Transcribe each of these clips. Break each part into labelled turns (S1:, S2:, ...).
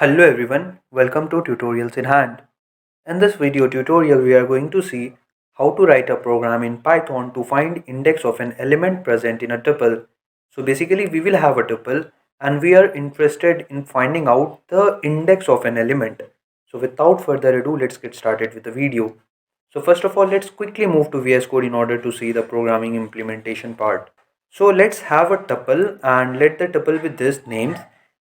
S1: Hello everyone, welcome to Tutorials in Hand. In this video tutorial we are going to see how to write a program in Python to find index of an element present in a tuple. So basically we will have a tuple and we are interested in finding out the index of an element. So without further ado, let's get started with the video. So first of all, let's quickly move to VS Code in order to see the programming implementation part. So let's have a tuple and let the tuple with this names.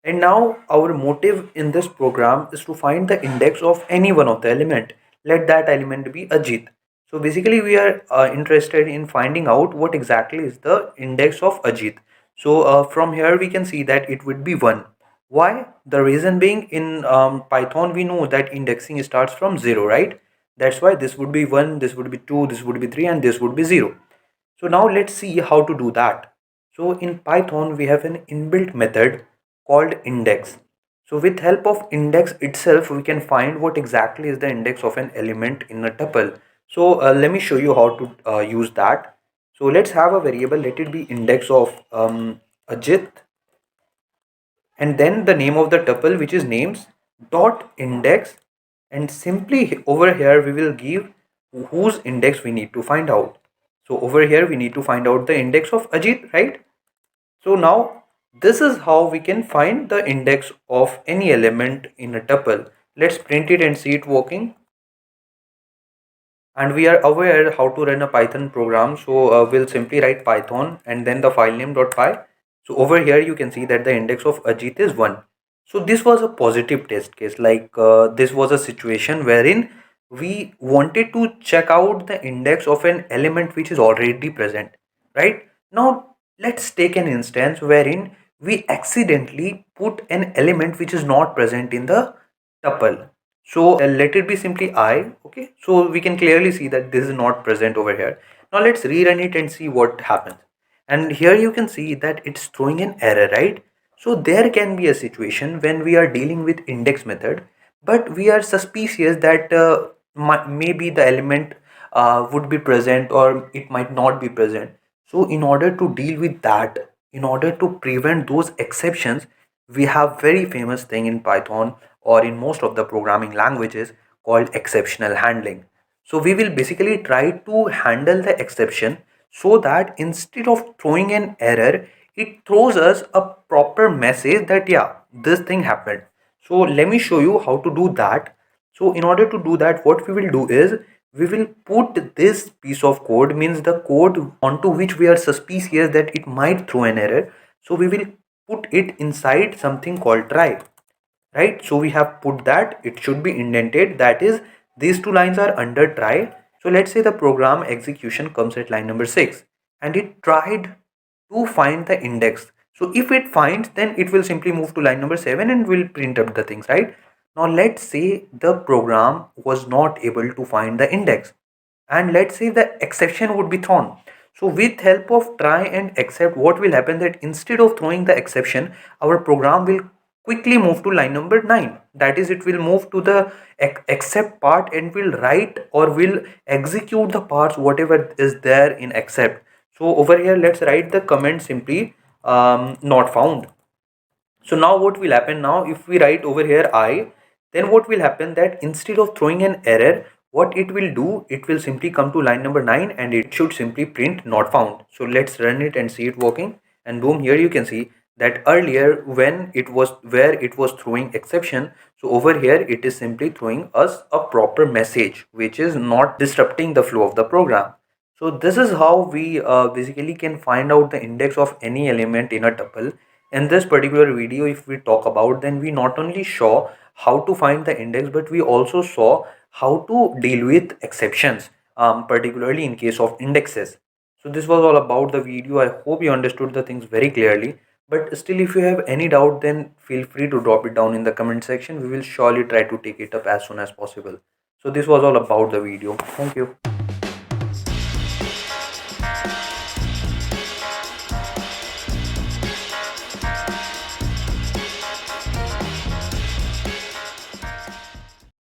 S1: And now our motive in this program is to find the index of any one of the element. Let that element be Ajit. So basically we are interested in finding out what exactly is the index of Ajit. So from here we can see that it would be 1. Why? The reason being in Python we know that indexing starts from 0, right? That's why this would be 1, this would be 2, this would be 3 and this would be 0. So now let's see how to do that. So in Python we have an inbuilt method called index. So with help of index itself we can find what exactly is the index of an element in a tuple. So let me show you how to use that. So let's have a variable, let it be index of Ajit, and then the name of the tuple, which is names dot index, and simply over here we will give whose index we need to find out. So over here we need to find out the index of Ajit, right? So now this is how we can find the index of any element in a tuple. Let's print it and see it working. And we are aware how to run a Python program. So we'll simply write Python and then the file name .py. So over here you can see that the index of Ajit is 1. So this was a positive test case, like this was a situation wherein we wanted to check out the index of an element which is already present, right? Now let's take an instance wherein we accidentally put an element which is not present in the tuple. So let it be simply I. Okay, so we can clearly see that this is not present over here. Now let's rerun it and see what happens. And here you can see that it's throwing an error, right? So there can be a situation when we are dealing with index method, but we are suspicious that maybe the element would be present or it might not be present. So in order to deal with that, in order to prevent those exceptions, we have very famous thing in Python or in most of the programming languages called exceptional handling. So we will basically try to handle the exception so that instead of throwing an error, it throws us a proper message that yeah, this thing happened. So let me show you how to do that. So in order to do that, what we will do is we will put this piece of code, means the code onto which we are suspicious that it might throw an error. So we will put it inside something called try, right? So we have put that, it should be indented, that is these two lines are under try. So let's say the program execution comes at line number 6 and it tried to find the index. So if it finds, then it will simply move to line number 7 and will print up the things, right? Now let's say the program was not able to find the index and let's say the exception would be thrown. So with help of try and except, what will happen that instead of throwing the exception, our program will quickly move to line number 9. That is, it will move to the except part and will write or will execute the parts whatever is there in except. So over here let's write the comment simply not found. So now what will happen, now if we write over here I, then what will happen that instead of throwing an error, what it will do, it will simply come to line number 9 and it should simply print not found. So let's run it and see it working, and boom, here you can see that earlier when it was where it was throwing exception, so over here it is simply throwing us a proper message which is not disrupting the flow of the program. So this is how we basically can find out the index of any element in a tuple. In this particular video, if we talk about, then we not only saw how to find the index, but we also saw how to deal with exceptions, particularly in case of indexes. So this was all about the video. I hope you understood the things very clearly. But still, if you have any doubt, then feel free to drop it down in the comment section. We will surely try to take it up as soon as possible. So this was all about the video. Thank you.